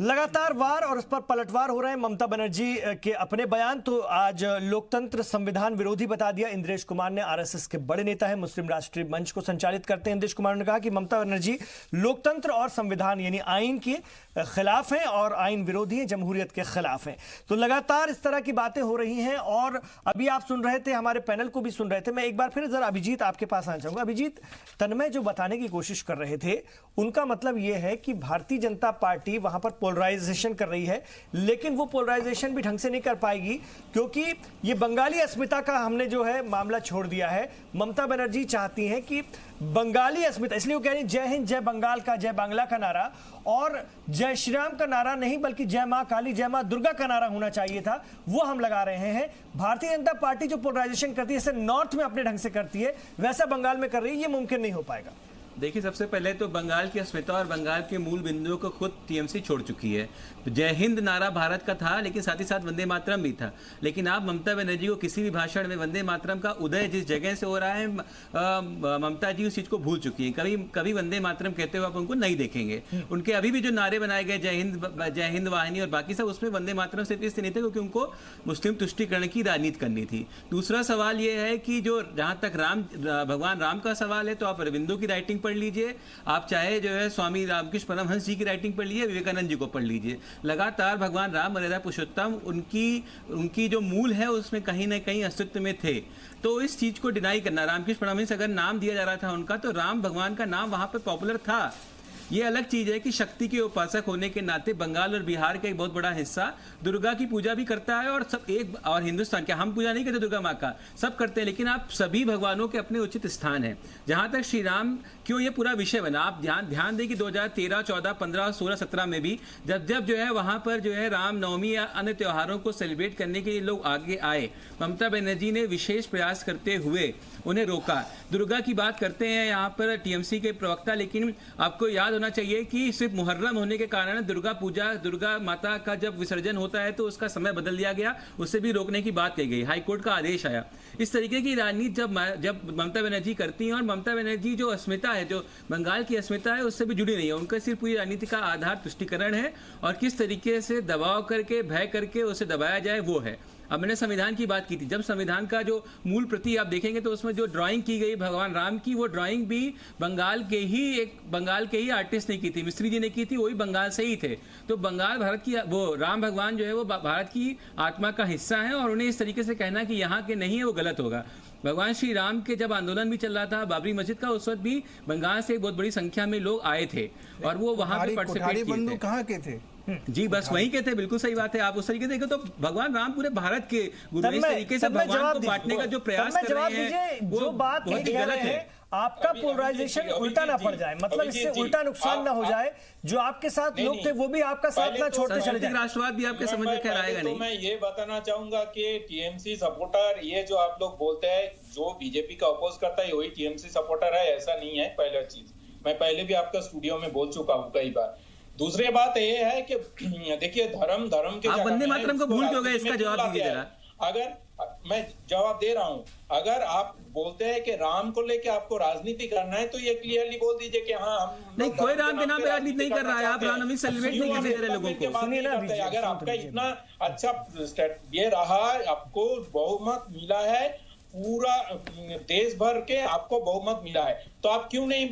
लगातार वार और उस पर पलटवार हो रहे हैं। ममता बनर्जी के अपने बयान तो आज लोकतंत्र संविधान विरोधी बता दिया इंद्रेश कुमार ने। आरएसएस के बड़े नेता हैं, मुस्लिम राष्ट्रीय मंच को संचालित करते हैं इंद्रेश कुमार ने कहा कि ममता बनर्जी लोकतंत्र और संविधान यानी आइन के खिलाफ हैं और आइन विरोधी हैं, जमहूरियत के खिलाफ हैं। तो लगातार इस तरह की बातें हो रही हैं और अभी आप सुन रहे थे, हमारे पैनल को भी सुन रहे थे। मैं एक बार फिर जरा अभिजीत आपके पास आना चाहूंगा। अभिजीत, तन्मय जो बताने की कोशिश कर रहे थे उनका मतलब यह है कि भारतीय जनता पार्टी वहां पर पोलराइजेशन कर रही है, लेकिन वो पोलराइजेशन भी ढंग से नहीं कर पाएगी क्योंकि ये बंगाली अस्मिता का हमने जो है मामला छोड़ दिया है। ममता बनर्जी चाहती हैं कि बंगाली अस्मिता, इसलिए वो कह रही जय हिंद जय बंगाल का, जय बांग्ला का नारा और जय श्री राम का नारा नहीं बल्कि जय मां काली जय मां दुर्गा का नारा होना चाहिए था, वो हम लगा रहे हैं। भारतीय जनता पार्टी जो पोलराइजेशन करती है, जैसे नॉर्थ में अपने ढंग से करती है वैसा बंगाल में कर रही है, ये मुमकिन नहीं हो पाएगा। देखिए, सबसे पहले तो बंगाल की अस्मिता और बंगाल के मूल बिंदुओं को खुद टीएमसी छोड़ चुकी है। तो जय हिंद नारा भारत का था, लेकिन साथ ही साथ वंदे मातरम भी था। लेकिन आप ममता बनर्जी को किसी भी भाषण में वंदे मातरम का उदय जिस जगह से हो रहा है, ममता जी उस चीज़ को भूल चुकी हैं। कभी वंदे मातरम कहते हुए आप उनको नहीं देखेंगे। उनके अभी भी जो नारे बनाए गए जय हिंद वाहिनी और बाकी सब, उसमें वंदे मातरम सिर्फ इसलिए नहीं थे क्योंकि उनको मुस्लिम तुष्टिकरण की राजनीति करनी थी। दूसरा सवाल ये है कि जो जहाँ तक भगवान राम का सवाल है, तो आप अरविंदो की राइटिंग पढ़ लीजिए, आप चाहे जो है स्वामी रामकृष्ण परमहंस जी की राइटिंग पढ़ लीजिए, विवेकानंद जी को पढ़ लीजिए। लगातार भगवान राम मर्यादा पुरुषोत्तम उनकी जो मूल है उसमें कहीं ना कहीं अस्तित्व में थे। तो इस चीज को डिनाई करना, रामकृष्ण परमहंस अगर नाम दिया जा रहा था उनका, तो राम भगवान का नाम वहां पर पॉपुलर था। ये अलग चीज है कि शक्ति के उपासक होने के नाते बंगाल और बिहार का एक बहुत बड़ा हिस्सा दुर्गा की पूजा भी करता है और सब एक, और हिंदुस्तान क्या हम पूजा नहीं करते दुर्गा माँ का, सब करते हैं। लेकिन आप सभी भगवानों के अपने उचित स्थान है। जहां तक श्री राम क्यों ये पूरा विषय बना, आप ध्यान दें कि 2013, 14, 15, 16, 17 में भी जब जो है वहां पर जो है राम नवमी या अन्य त्योहारों को सेलिब्रेट करने के लिए लोग आगे आए, ममता बनर्जी ने विशेष प्रयास करते हुए उन्हें रोका। दुर्गा की बात करते हैं यहाँ पर टीएमसी के प्रवक्ता, लेकिन आपको याद होना चाहिए कि सिर्फ मुहर्रम होने के कारण दुर्गा पूजा, दुर्गा माता का जब विसर्जन होता है तो उसका समय बदल दिया गया, उससे भी रोकने की बात कही गई, हाईकोर्ट का आदेश आया। इस तरीके की राजनीति जब ममता बनर्जी करती हैं, और ममता बनर्जी जो अस्मिता है, जो बंगाल की अस्मिता है, उससे भी जुड़ी नहीं है। उनका सिर्फ पूरी राजनीति का आधार तुष्टिकरण है और किस तरीके से दबाव करके, भय करके उसे दबाया जाए, वो है। अब मैंने संविधान की बात की थी, जब संविधान का जो मूल प्रति आप देखेंगे तो उसमें जो ड्राइंग की गई भगवान राम की, वो ड्राइंग भी बंगाल के ही आर्टिस्ट ने की थी, मिस्त्री जी ने की थी, वही बंगाल से ही थे। तो बंगाल भारत की, वो राम भगवान जो है वो भारत की आत्मा का हिस्सा है और उन्हें इस तरीके से कहना कि यहाँ के नहीं है, वो गलत होगा। भगवान श्री राम के जब आंदोलन भी चल रहा था बाबरी मस्जिद का, उस वक्त भी बंगाल से बहुत बड़ी संख्या में लोग आए थे और वो वहां पे पार्टिसिपेट किए थे। कहाँ के थे जी, बस वहीं के थे। बिल्कुल सही बात है। आप उस तरीके से देखो तो भगवान राम पूरे भारत के गुरु, इस तरीके से भगवान को बांटने का जो प्रयास कर रहे हैं, जो बात गलत है, आपका पोलराइजेशन उल्टा ना पड़ जाए, मतलब इससे उल्टा नुकसान ना हो जाए। जो आपके साथ लोग थे वो भी आपका साथ ना छोड़ते चले जाए। राष्ट्रवाद भी आपके समझ में खैर आएगा नहीं। मैं ये बताना चाहूंगा कि टीएमसी सपोर्टर, ये जो आप लोग बोलते हैं जो बीजेपी का अपोज करता है वही टीएमसी सपोर्टर है, ऐसा नहीं है। पहला चीज मैं पहले भी आपका स्टूडियो में बोल चुका हूँ कई बार। दूसरी बात ये है कि देखिए धर्म के, आप वंदे मातरम को भूल क्यों गए, इसका जवाब दीजिए जरा। अगर मैं जवाब दे रहा हूँ, अगर आप बोलते हैं कि राम को लेके आपको राजनीति करना है तो ये क्लियरली बोल दीजिए कि हाँ हम नहीं, कोई राम के नाम पे राजनीति नहीं कर रहा है। आप रामनवमी सेलिब्रेट नहीं कर रहे लोगों को। सुनिए ना, अगर आपका इतना अच्छा ये रहा, आपको बहुमत मिला है, पूरा देश भर के आपको बहुमत मिला है, तो आप क्यों नहीं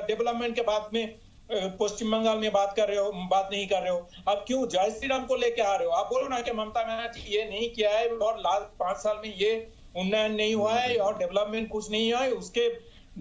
डेवलपमेंट के बाद में पश्चिम बंगाल में बात नहीं कर रहे हो? अब क्यों जय श्री राम को लेके आ रहे हो? आप बोलो ना कि ममता बनर्जी ये नहीं किया है और लास्ट 5 साल में ये उन्नयन नहीं हुआ है और डेवलपमेंट कुछ नहीं हुआ है, उसके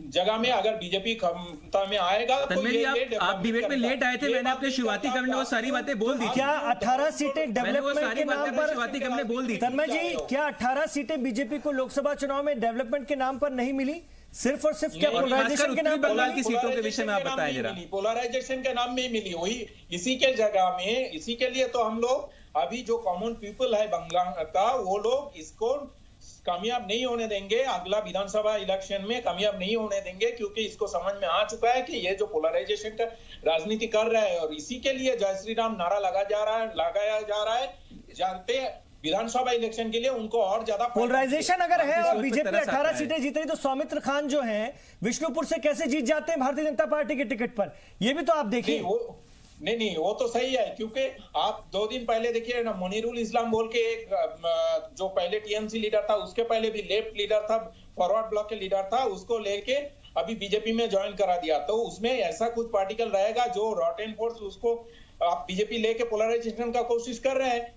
जगह में अगर बीजेपी क्षमता में आएगा तो आप डिबेट में लेट आए थे, मैंने अपने शुरुआती क्रम में वो सारी बातें बोल दी। क्या 18 सीटें डेवलपमेंट के नाम पर शुरुआती क्रम में बोल दी? तन्मय जी, क्या 18 सीटें बीजेपी को लोकसभा चुनाव में डेवलपमेंट के नाम पर नहीं मिली? सिर्फ और सिर्फ क्या पोलराइजेशन के नाम पर? बंगाल की सीटों के विषय में आप बताएं जरा। पोलराइजेशन के नाम में मिली, वही इसी के जगह में, इसी के लिए तो हम लोग अभी जो कॉमन पीपल है बंगाल का, वो लोग इसको कामयाब नहीं होने देंगे, अगला विधानसभा इलेक्शन में कामयाब नहीं होने देंगे, क्योंकि इसको समझ में आ चुका है कि ये जो पोलराइजेशन का राजनीति कर रहा है और इसी के लिए जय श्री राम नारा लगाया जा रहा है, जानते हैं विधानसभा इलेक्शन के लिए उनको और ज्यादा पोलराइजेशन अगर है और बीजेपी 18 सीटें जीत रही, तो सौमित्र खान जो हैं विष्णुपुर से कैसे जीत जाते हैं भारतीय जनता पार्टी के टिकट पर? ये भी तो आप देखिए। नहीं, वो तो सही है, क्योंकि आप 2 दिन पहले देखिए ना, मुनीरुल इस्लाम बोल के एक जो पहले टीएमसी लीडर था, उसके पहले भी लेफ्ट लीडर था, फॉरवर्ड ब्लॉक के लीडर था, उसको लेके अभी बीजेपी में ज्वाइन करा दिया। तो उसमें ऐसा कुछ पार्टिकल रहेगा जो रॉटेन फोर्स, उसको आप बीजेपी लेके पोलराइजेशन का कोशिश कर रहे हैं।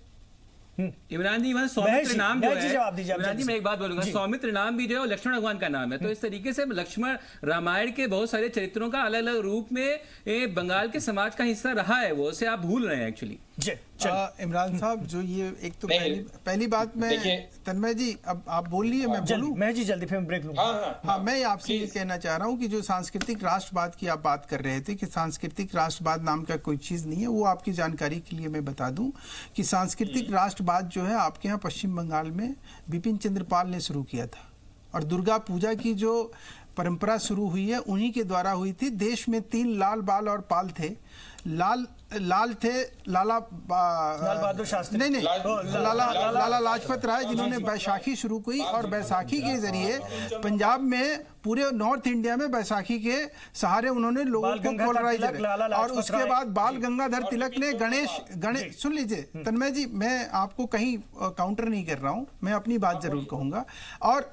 इमरान जी, वहाँ सौमित्र नाम जो है, जवाब दीजिए। इमरान जी मैं एक बात बोलूंगा, सौमित्र नाम भी जो है वो लक्ष्मण भगवान का नाम है। तो इस तरीके से लक्ष्मण रामायण के बहुत सारे चरित्रों का अलग अलग रूप में बंगाल के समाज का हिस्सा रहा है, वो उसे आप भूल रहे हैं एक्चुअली। इमरान साहब, जो ये एक तो पहली बात में, तन्मय जी अब आप बोलिए, मैं बोलूं? मैं जी जल्दी, फिर ब्रेक लूंगा। हाँ, मैं आपसे ये कहना चाह रहा हूँ कि जो सांस्कृतिक राष्ट्रवाद की आप बात कर रहे थे कि सांस्कृतिक राष्ट्रवाद नाम का कोई चीज नहीं है, वो आपकी जानकारी के लिए मैं बता दूं कि सांस्कृतिक राष्ट्रवाद जो है आपके यहाँ पश्चिम बंगाल में बिपिन चंद्र पाल ने शुरू किया था, और दुर्गा पूजा की जो परंपरा शुरू हुई है उन्हीं के द्वारा हुई थी। देश में 3 लाल, बाल और पाल थे। लाल थे लाल बहादुर शास्त्री, नहीं, लाला लाजपत राय, जिन्होंने बैसाखी शुरू की, और बैसाखी के जरिए पंजाब में पूरे नॉर्थ इंडिया में बैसाखी के सहारे उन्होंने लोगों को पोलराइज, और उसके बाद बाल गंगाधर तिलक ने गणेश सुन लीजिए तन्मय जी, मैं आपको कहीं काउंटर नहीं कर रहा हूं, मैं अपनी बात जरूर कहूंगा। और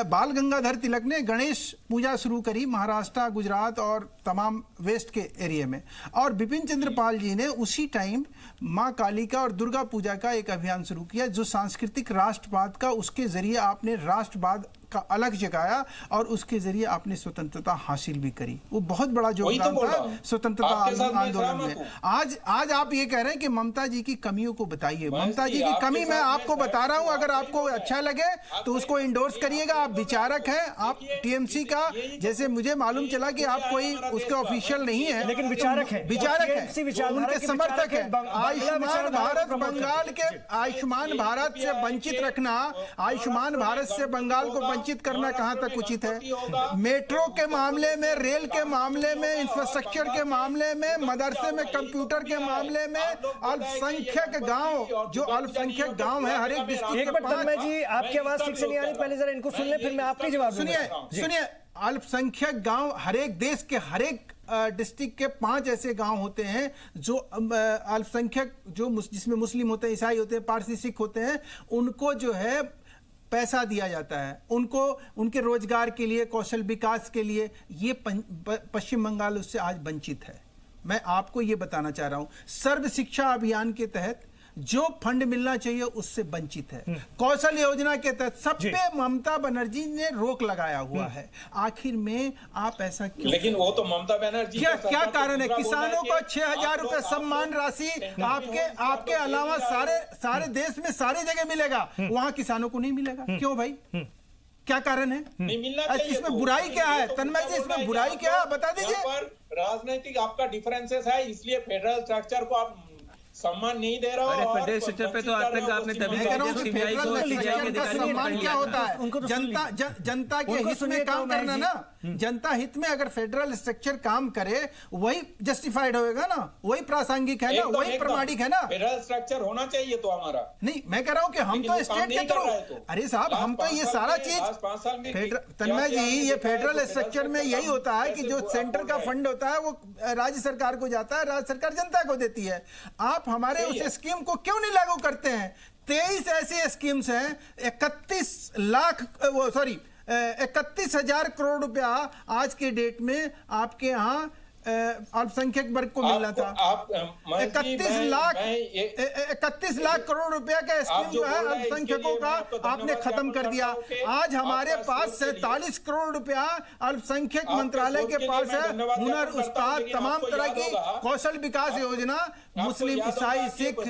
बाल गंगाधर तिलक ने गणेश पूजा शुरू करी महाराष्ट्र, गुजरात और तमाम वेस्ट के एरिया में, और बिपिन चंद्र पाल जी ने उसी टाइम माँ काली का और दुर्गा पूजा का एक अभियान शुरू किया, जो सांस्कृतिक राष्ट्रवाद का, उसके जरिए आपने राष्ट्रवाद का अलग जगाया, और उसके जरिए आपने स्वतंत्रता हासिल भी करी। वो बहुत बड़ा योगदान था स्वतंत्रता आंदोलन में। आज आप ये कह रहे हैं कि ममता जी की कमियों को बताइए। ममता जी की कमी मैं आपको बता रहा हूं, अगर आपको अच्छा लगे तो उसको इंडोर्स करिएगा। आप विचारक हैं, आप टीएमसी का, जैसे मुझे मालूम चला कि आप कोई उसके ऑफिशियल नहीं है, लेकिन विचारक है, उनके समर्थक है। आयुष्मान भारत, बंगाल के आयुष्मान भारत से वंचित रखना, आयुष्मान भारत से बंगाल को वंचित करना कहां तक उचित है? मेट्रो के मामले में, रेल के मामले में, इंफ्रास्ट्रक्चर के मामले में, मदरसे में कंप्यूटर के मामले में, अल्पसंख्यक गांव, जो अल्पसंख्यक गांव है हर एक डिस्ट्रिक्ट के 5। जी आपकी आवाज ठीक से नहीं आ रही, पहले जरा इनको सुन ले, फिर मैं आपके जवाब सुनिए। अल्पसंख्यक गांव हर एक देश के हर एक डिस्ट्रिक्ट के 5 ऐसे गांव होते हैं जो अल्पसंख्यक, जो जिसमें मुस्लिम होते हैं, ईसाई होते हैं, पारसी, सिख होते हैं, उनको जो है पैसा दिया जाता है, उनको उनके रोजगार के लिए, कौशल विकास के लिए। ये पश्चिम बंगाल उससे आज वंचित है। मैं आपको ये बताना चाह रहा हूं, सर्व शिक्षा अभियान के तहत जो फंड मिलना चाहिए उससे वंचित है। कौशल योजना के तहत सब पे ममता बनर्जी ने रोक लगाया हुआ है। आखिर में आप ऐसा क्यों? लेकिन वो तो ममता बनर्जी, क्या कारण है? किसानों को 6,000 रुपए सम्मान राशि आपके अलावा सारे देश में सारी जगह मिलेगा, वहां किसानों को नहीं मिलेगा। क्यों भाई? क्या कारण है? नहीं मिलना चाहिए। इसमें बुराई क्या है तन्मय जी? इसमें बुराई क्या है, बता दीजिए। राजनीतिक आपका डिफरेंसेस है, इसलिए फेडरल स्ट्रक्चर को आप सम्मान नहीं दे रहा हो। फेडरल स्ट्रक्चर पे तो आज तक आपने तभी सम्मान क्या होता है? जनता के हित में काम करना ना। जनता हित में अगर फेडरल स्ट्रक्चर काम करे वही जस्टिफाइड होएगा ना, वही प्रासंगिक है ना, वही प्रमाणिक है ना। फेडरल स्ट्रक्चर होना चाहिए तो हमारा। नहीं, मैं कह रहा हूँ कि हम तो स्टेट के थ्रू, अरे साहब हम तो ये सारा चीज, तन्मय जी ये फेडरल स्ट्रक्चर में यही होता है कि जो सेंटर का फंड होता है वो राज्य सरकार को जाता है, राज्य सरकार जनता को देती है। आप हमारे उस स्कीम को क्यों नहीं लागू करते हैं? 23 ऐसी स्कीम्स हैं, 31,000 करोड़ रुपया आज के डेट में आपके यहाँ अल्पसंख्यक वर्ग को मिलना था। 31 लाख करोड़ रुपया का स्कीम जो है अल्पसंख्यकों का आपने खत्म कर दिया। आज हमारे पास 47 करोड़ रुपया अल्पसंख्यक मंत्रालय के पास है। हुनर, उस्ताद, तमाम तरह की कौशल विकास योजना मुस्लिम, ईसाई, सिख,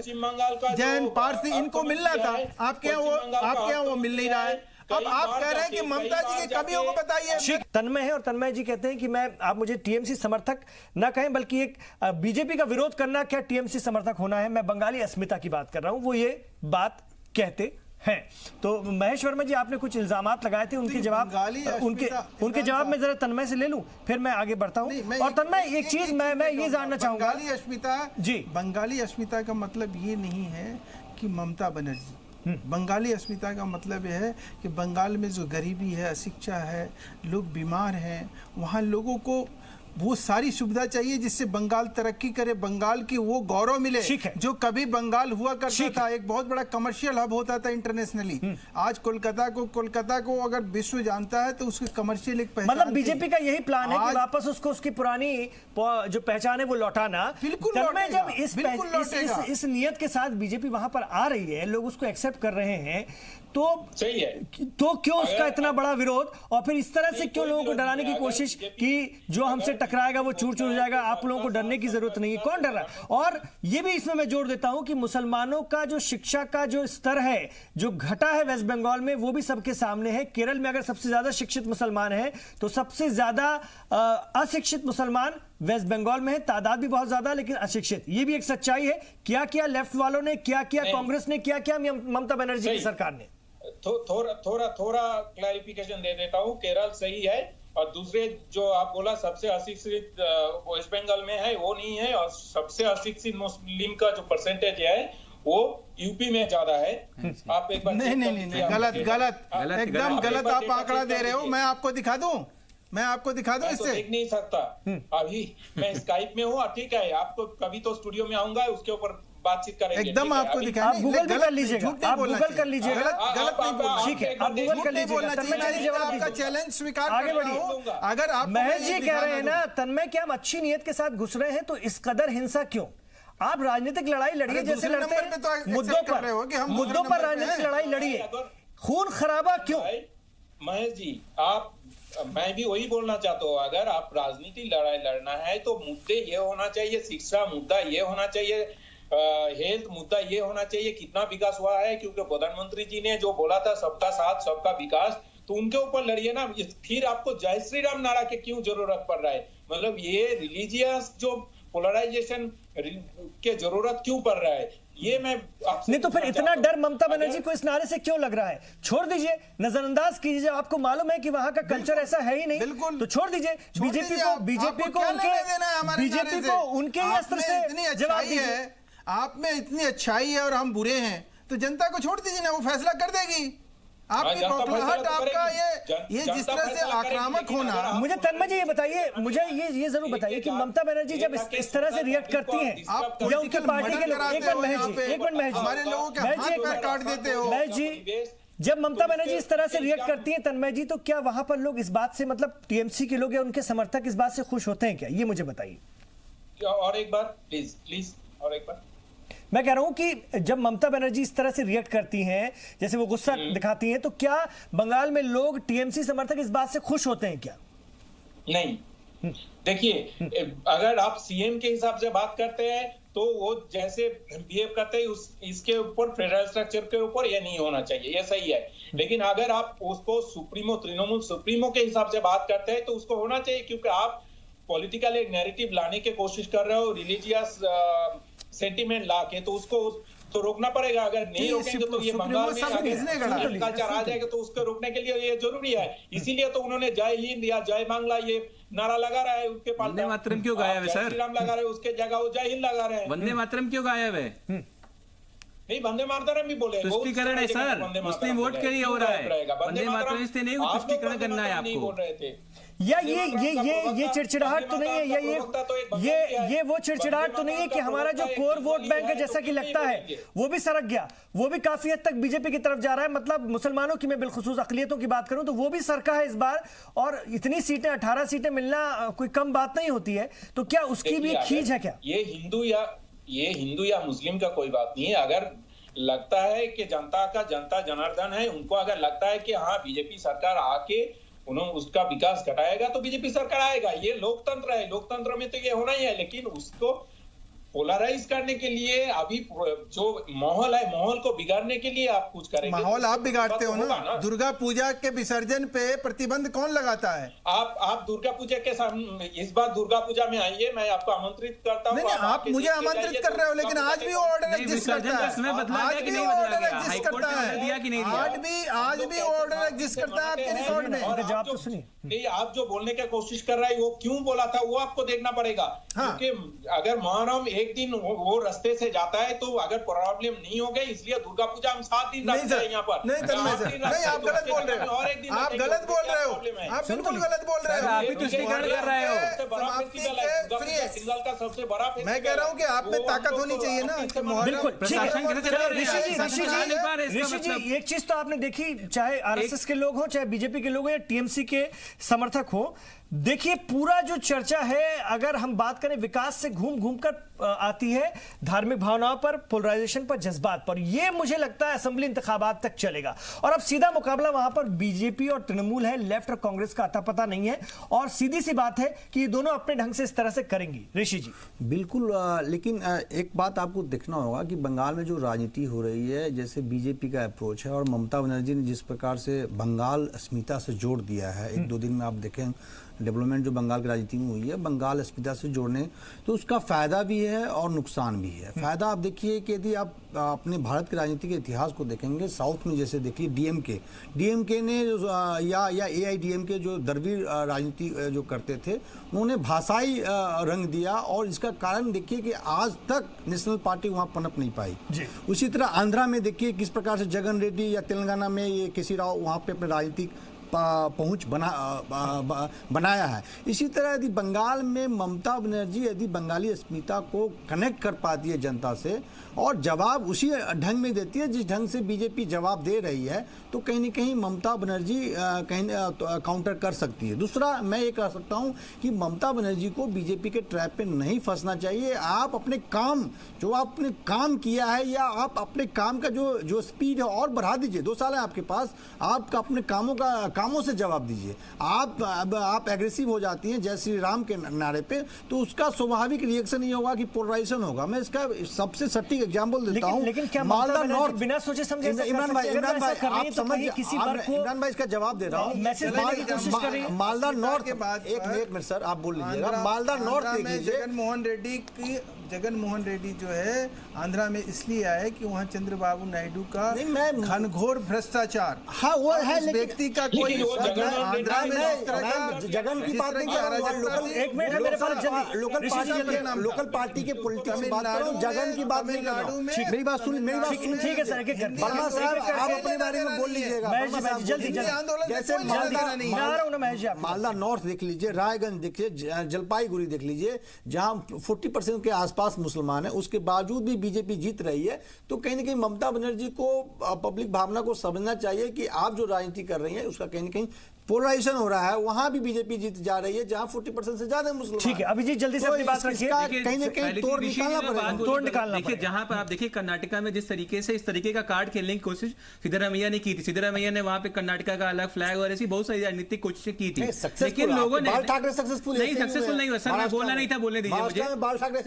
जैन, पारसी इनको मिलना था। आपके यहाँ वो मिल नहीं रहा है। अब आप कह रहे हैं कि ममता जी की कमियों को बताइए। तन्मय है और तन्मय जी कहते हैं कि आप मुझे टीएमसी समर्थक ना कहें, बल्कि एक बीजेपी का विरोध करना क्या टीएमसी समर्थक होना है? मैं बंगाली अस्मिता की बात कर रहा हूं, वो ये बात कहते हैं। तो महेश वर्मा जी, आपने कुछ इल्जामात लगाए थे, उनके जवाब में जरा तन्मय से ले लूं, फिर मैं आगे बढ़ता हूं। और तन्मय एक चीज मैं ये जानना चाहूंगा, बंगाली अस्मिता जी, बंगाली अस्मिता का मतलब ये नहीं है कि ममता बनर्जी, बंगाली अस्मिता का मतलब यह है कि बंगाल में जो गरीबी है, अशिक्षा है, लोग बीमार हैं, वहाँ लोगों को वो सारी सुविधा चाहिए जिससे बंगाल तरक्की करे, बंगाल की वो गौरव मिले जो कभी बंगाल हुआ करता था। एक बहुत बड़ा कमर्शियल हब होता था इंटरनेशनली। आज कोलकाता को अगर विश्व जानता है तो उसके कमर्शियल एक पहचान, मतलब बीजेपी का यही प्लान है कि वापस उसको उसकी पुरानी जो पहचान है वो लौटाना। बिल्कुल जब इस नियत के साथ बीजेपी वहां पर आ रही है, लोग उसको एक्सेप्ट कर रहे हैं, तो सही है, तो क्यों उसका इतना बड़ा विरोध, और फिर इस तरह से क्यों लोगों को डराने की कोशिश कि जो हमसे टकराएगा वो चूर चूर जाएगा, आप लोगों को डरने की जरूरत नहीं है। कौन डर रहा है? और ये भी इसमें मैं जोड़ देता हूं कि मुसलमानों का जो शिक्षा का जो स्तर है, जो घटा है वेस्ट बंगाल में, वो भी सबके सामने है। केरल में अगर सबसे ज्यादा शिक्षित मुसलमान है तो सबसे ज्यादा अशिक्षित मुसलमान वेस्ट बंगाल में है। तादाद भी बहुत ज्यादा, लेकिन अशिक्षित। ये भी एक सच्चाई है। क्या किया लेफ्ट वालों ने, क्या किया कांग्रेस ने, क्या किया ममता बनर्जी की सरकार ने? थोड़ा क्लैरिफिकेशन दे देता हूँ। केरल सही है, और दूसरे जो आप बोला सबसे अशिक्षित वेस्ट बंगाल में है, वो नहीं है। और सबसे अशिक्षित मुस्लिम का जो परसेंटेज है वो यूपी में ज्यादा है। आप एक बार नहीं, गलत एकदम गलत आप आंकड़ा दे रहे हो। मैं आपको दिखा दूं इससे। देख नहीं सकता अभी, मैं स्काइप में हूँ। ठीक है, आपको कभी तो स्टूडियो में आऊंगा, उसके ऊपर बातचीत करेंगे। एकदम आपको दिखाएं। आप गूगल भी कर लीजिएगा, आप गूगल कर लीजिएगा, गलत नहीं बोलना। ठीक है, आप गूगल कर लीजिएगा। आपका चैलेंज स्वीकार आगे बढ़िए। अगर आप महज जी कह रहे हैं ना तन्मय कि हम अच्छी नियत के साथ घुस रहे हैं, तो इस कदर हिंसा क्यों? आप राजनीतिक लड़ाई लड़िए जैसे लड़ते हैं मुद्दों पर राजनीतिक लड़ाई लड़िए, खून खराबा क्यों? महेश जी, मैं भी वही बोलना चाहता हूँ। अगर आप राजनीतिक लड़ाई लड़ना है तो मुद्दे ये होना चाहिए, शिक्षा मुद्दा ये होना चाहिए, हेल्थ मुद्दा ये होना चाहिए, कितना विकास हुआ है। क्योंकि प्रधानमंत्री जी ने जो बोला था सबका साथ सबका विकास, तो उनके ऊपर लड़िए ना। फिर आपको जय श्री राम नारा के क्यों जरूरत पड़ रहा है? मतलब ये रिलीजियस जो पोलराइजेशन के जरूरत क्यों पड़ रहा है, ये मैं आपसे नहीं। तो फिर इतना डर ममता बनर्जी को इस नारे से क्यों लग रहा है? छोड़ दीजिए, नजरअंदाज कीजिए। आपको मालूम है कि वहां का कल्चर ऐसा है ही नहीं, तो छोड़ दीजिए। बीजेपी को उनके अस्त्र से जवाब दीजिए। आप में इतनी अच्छाई है और हम बुरे हैं, तो जनता को छोड़ दीजिए ना, वो फैसला कर देगी। आपकी बौखलाहट, आपका ये जिस तरह से आक्रामक होना। मुझे तन्मय जी ये बताइए, मुझे ये जरूर बताइए कि ममता बनर्जी जब इस तरह से रिएक्ट करती हैं, आप या उनकी पार्टी के लोग, एक मिनट हमारे लोगों के हाथ पैर काट देते हो। महज जी, जब ममता बनर्जी इस तरह से रिएक्ट करती हैं तन्मय जी, तो क्या वहां पर लोग इस बात से, मतलब टीएमसी के लोग या उनके समर्थक इस बात से खुश होते हैं क्या? ये मुझे बताइए। और एक बार प्लीज, और एक बार मैं कह रहा हूं कि जब ममता बनर्जी इस तरह से रिएक्ट करती हैं, जैसे वो गुस्सा दिखाती हैं, तो क्या बंगाल में लोग, टीएमसी समर्थक इस बात से खुश होते हैं क्या? नहीं। देखिए, अगर आप सीएम के हिसाब से बात करते हैं तो वो जैसे बिहेव करते हैं इसके ऊपर, फेडरल स्ट्रक्चर के ऊपर ये नहीं होना चाहिए, ये सही है। लेकिन अगर आप उसको सुप्रीमो, तृणमूल सुप्रीमो के हिसाब से बात करते हैं तो उसको होना चाहिए, क्योंकि आप पॉलिटिकल एक नैरेटिव लाने की कोशिश कर रहे हो, रिलीजियस सेंटिमेंट ला के, तो उसको तो रोकना पड़ेगा। अगर नहीं रोकेंगे तो ये बंगाल में कल्चर आ जाएगा, तो उसको रोकने के लिए ये जरूरी है। इसीलिए तो उन्होंने जय हिंद या जय बांग्ला ये नारा लगा रहा है उनके पास। वंदे मातरम क्यों गायब है सर? श्री राम लगा रहे हैं, उसके जगह वो जय हिंद लगा रहे हैं। वंदे मातरम क्यों गायब है? नहीं, वंदे मातरम भी बोले, तुष्टिकरण है सर, मुस्लिम वोट के लिए हो रहा है। वंदे मातरम इससे नहीं, तुष्टिकरण करना है आपको। बोल रहे थे या ये चिड़चिड़ाहट तो नहीं है, या ये वो चिड़चिड़ाहट तो नहीं है कि हमारा जो कोर वोट बैंक है, जैसा कि लगता है, वो भी सरक गया, वो भी काफी हद तक बीजेपी की तरफ जा रहा है। मतलब मुसलमानों की मैं बिलखुसूस अकलियतों की बात करूं तो वो भी सरका है इस बार, और इतनी सीटें, 18 सीटें मिलना कोई कम बात नहीं होती है। तो क्या उसकी भी खींच है क्या? ये हिंदू या मुस्लिम का कोई बात नहीं है। अगर लगता है कि जनता जनार्दन है, उनको अगर लगता है कि हाँ बीजेपी सरकार आके उन्होंने उसका विकास घटाएगा तो बीजेपी सरकार आएगा। ये लोकतंत्र है, लोकतंत्र में तो ये होना ही है। लेकिन उसको पोलराइज करने के लिए अभी जो माहौल है, माहौल को बिगाड़ने के लिए आप कुछ करेंगे। माहौल आप बिगाड़ते हो ना। दुर्गा पूजा के विसर्जन पे प्रतिबंध कौन लगाता है? आप दुर्गा पूजा के सामने, इस बार दुर्गा पूजा में आइए, मैं आपको आमंत्रित करता हूँ। नहीं, आप मुझे आमंत्रित कर रहे हो, लेकिन आज भी ऑर्डर एग्जिस्ट करता है। आज भी ऑर्डर एग्जिस्ट करता है। आज भी ऑर्डर एग्जिस्ट करता है आपके रिकॉर्ड में। जवाब तो सुनिए। आप जो बोलने की कोशिश कर रहे हैं वो क्यों बोला था, वो आपको देखना पड़ेगा। क्योंकि अगर मुहर्रम एक एक दिन वो रास्ते से जाता है तो अगर प्रॉब्लम नहीं हो गई, इसलिए दुर्गा पूजा हम 7 दिन रखते हैं यहाँ पर। नहीं तन्मय सर, नहीं आप गलत बोल रहे हो, आप गलत बोल रहे हो, आप बिल्कुल गलत बोल रहे हो, आप भी तुष्टिकरण कर रहे हो। सबसे बड़ा मैं कह रहा हूँ कि आप में ताकत होनी चाहिए ना। बिल्कुल ऋषि ऋषि जी, एक चीज तो आपने देखी, चाहे आरएसएस के लोग हो, चाहे बीजेपी के लोग हो, या टीएमसी के समर्थक हो, देखिए पूरा जो चर्चा है, अगर हम बात करें विकास से घूम घूम कर आती है धार्मिक भावनाओं पर, पोलराइजेशन पर, जज्बात पर। ये मुझे लगता है असेंबली इंतखाबात तक चलेगा और अब सीधा मुकाबला वहां पर बीजेपी और तृणमूल है, लेफ्ट और कांग्रेस का अता पता नहीं है, और सीधी सी बात है कि ये दोनों अपने ढंग से इस तरह से करेंगी। ऋषि जी बिल्कुल, लेकिन एक बात आपको देखना होगा कि बंगाल में जो राजनीति हो रही है, जैसे बीजेपी का अप्रोच है और ममता बनर्जी ने जिस प्रकार से बंगाल अस्मिता से जोड़ दिया है, 1-2 दिन में आप देखें डेवलपमेंट जो बंगाल की राजनीति में हुई है, बंगाल अस्मिता से जोड़ने, तो उसका फायदा भी है और नुकसान भी है। फायदा आप देखिए कि यदि आप अपने भारत के राजनीति के इतिहास को देखेंगे, साउथ में जैसे देखिए डीएमके ने या एआईडीएमके जो द्रविड़ राजनीति जो करते थे, उन्होंने भाषाई रंग दिया और इसका कारण देखिए कि आज तक नेशनल पार्टी वहाँ पनप नहीं पाई। उसी तरह आंध्रा में देखिए किस प्रकार से जगन रेड्डी, या तेलंगाना में ये केसी राव वहाँ पे अपने राजनीतिक पहुंच बनाया है। इसी तरह यदि बंगाल में ममता बनर्जी यदि बंगाली अस्मिता को कनेक्ट कर पाती है जनता से और जवाब उसी ढंग में देती है जिस ढंग से बीजेपी जवाब दे रही है, तो कहीं ना कहीं ममता बनर्जी कहीं काउंटर कर सकती है। दूसरा मैं ये कह सकता हूं कि ममता बनर्जी को बीजेपी के ट्रैप पे नहीं फंसना चाहिए। आप अपने काम, जो आपने काम किया है, या आप अपने काम का जो स्पीड है और बढ़ा दीजिए। 2 साल है आपके पास, आपका अपने कामों से जवाब दीजिए। आप एग्रेसिव हो जाती हैं जय श्री राम के नारे पे, तो उसका स्वाभाविक रिएक्शन ये होगा कि पोलराइजेशन होगा। मैं इसका सबसे सटीक एग्जांपल देता हूं, लेकिन क्या मालदा नॉर्थ, बिना सोचे समझे इमरान भाई आप समझ, इमरान भाई इसका जवाब दे रहा हूं, मालदा नॉर्थ, एक मिनट सर आप बोल लीजिएगा। मालदा नॉर्थ देख लीजिए, जगनमोहन रेड्डी जो है आंध्रा में इसलिए आए कि वहाँ चंद्रबाबू नायडू का घनघोर भ्रष्टाचार, हाँ वो है, व्यक्ति का कोई आंध्रा में जगन की बात नहीं कर रहा हूँ, एक मिनट है मेरे पास, लोकल पार्टी के पॉलिटिक्स की बात कर रहा हूँ, जगन की बात नहीं कर रहा हूँ। मेरी बात सुन, ठीक है सर, वर्मा साहब आप अपने बारे में बोल लीजिएगा। जैसे मालदा नॉर्थ देख लीजिए, रायगंज देखिए, जलपाईगुड़ी देख लीजिए, जहाँ 40% के आसपास मुसलमान है, उसके बावजूद भी बीजेपी जीत रही है। तो कहीं ना कहीं ममता बनर्जी को पब्लिक भावना को समझना चाहिए कि आप जो राजनीति कर रही हैं उसका कहीं ना कहीं पोलराइजेशन हो रहा है। वहां भी बीजेपी जीत जा रही है जहां 40% से ज्यादा मुस्लिम। ठीक है, अभिजीत जल्दी से अपनी बात रखिए, कहीं ना कहीं तोड़ निकालना पड़ेगा। देखिए जहां पर आप देखिए कर्नाटका में जिस तरीके से इस तरीके का कार्ड खेलने की कोशिश सिद्धरामैया ने की थी, सिद्धरामैया ने वहां पे कर्नाटका का अलग फ्लैग और ऐसी बहुत सारी राजनीतिक कोशिशें की थी, लेकिन लोगों ने सक्सेसफुल नहीं हुआ। सर मैं बोलना नहीं था, बोलने दीजिए मुझे।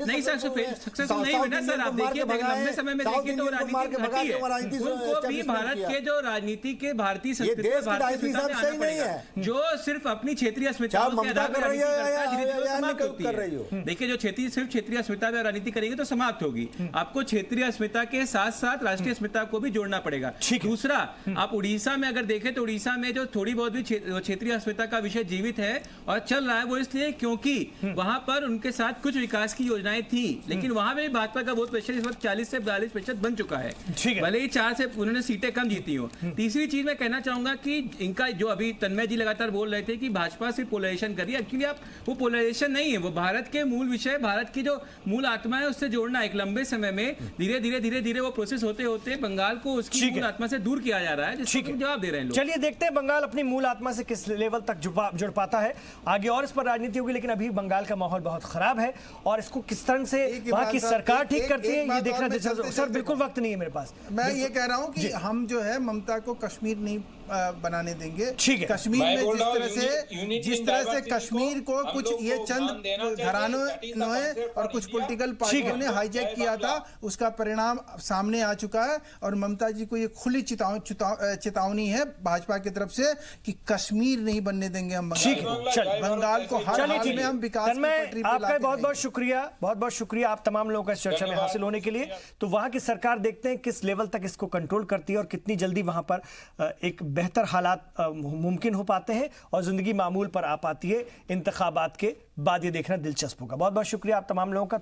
नहीं सर सक्सेसफुल नहीं हुआ ना सर। आप देखिए लंबे समय में देखिए तो राजनीति घटी है, उनको भी भारत के जो राजनीति के भारतीय संस्कृति जो सिर्फ अपनी क्षेत्रीय अस्मिताओं के आधार पर राजनीति करती है। देखिए जो सिर्फ क्षेत्रीय अस्मिता पर राजनीति करेंगे तो समाप्त होगी। आपको क्षेत्रीय अस्मिता के साथ साथ राष्ट्रीय अस्मिता को भी जोड़ना पड़ेगा। दूसरा, आप उड़ीसा में अगर देखें तो उड़ीसा में जो थोड़ी बहुत भी क्षेत्रीय अस्मिता का विषय जीवित है और चल रहा है, वो इसलिए क्योंकि वहां पर उनके साथ कुछ विकास की योजनाएं थी, लेकिन वहां पे भाजपा का वोट प्रतिशत इस वक्त 40 से 42% बन चुका है, भले ही 4 से उन्होंने सीटें कम जीती हो। तीसरी चीज मैं कहना चाहूंगा कि इनका जो अभी तन्मय जी लगातार बोल रहे थे कि भाजपा से पोलराइजेशन करिए, एक्चुअली आप वो पोलराइजेशन नहीं है, वो भारत के मूल विषय, भारत की जो मूल आत्मा है उससे जोड़ना। एक लंबे समय में धीरे धीरे वो प्रोसेस होते होते बंगाल को उसकी मूल आत्मा से दूर किया जा रहा है, जिसको जवाब दे रहे हैं लोग। चलिए देखते हैं बंगाल अपनी मूल आत्मा से किस लेवल तक जुड़ पाता है आगे, और इस पर राजनीति होगी। लेकिन अभी बंगाल का माहौल बहुत खराब है और इसको किस तरह से वहां की सरकार ठीक करती है ये देखना दिलचस्प। सर बिल्कुल वक्त नहीं है मेरे पास। मैं ये कह रहा हूँ कि हम जो है ममता को कश्मीर नहीं बनाने देंगे। ठीक है, कश्मीर में जिस तरह से कश्मीर को कुछ ये चंद घरानों और कुछ पॉलिटिकल पार्टियों ने हाईजैक किया था, उसका परिणाम सामने आ चुका है। और ममता जी को ये खुली चेतावनी है भाजपा की तरफ से कि कश्मीर नहीं बनने देंगे हम बंगाल को, हर हाल में हम विकास की पटरी पे आपका बहुत बहुत शुक्रिया आप तमाम लोगों का इस चर्चा में हासिल होने के लिए। तो वहां की सरकार देखते हैं किस लेवल तक इसको कंट्रोल करती है और कितनी जल्दी वहां पर एक बेहतर हालात मुमकिन हो पाते हैं और जिंदगी मामूल पर आ पाती है। इंतखाबात के बाद ये देखना दिलचस्प होगा। बहुत बहुत शुक्रिया आप तमाम लोगों का।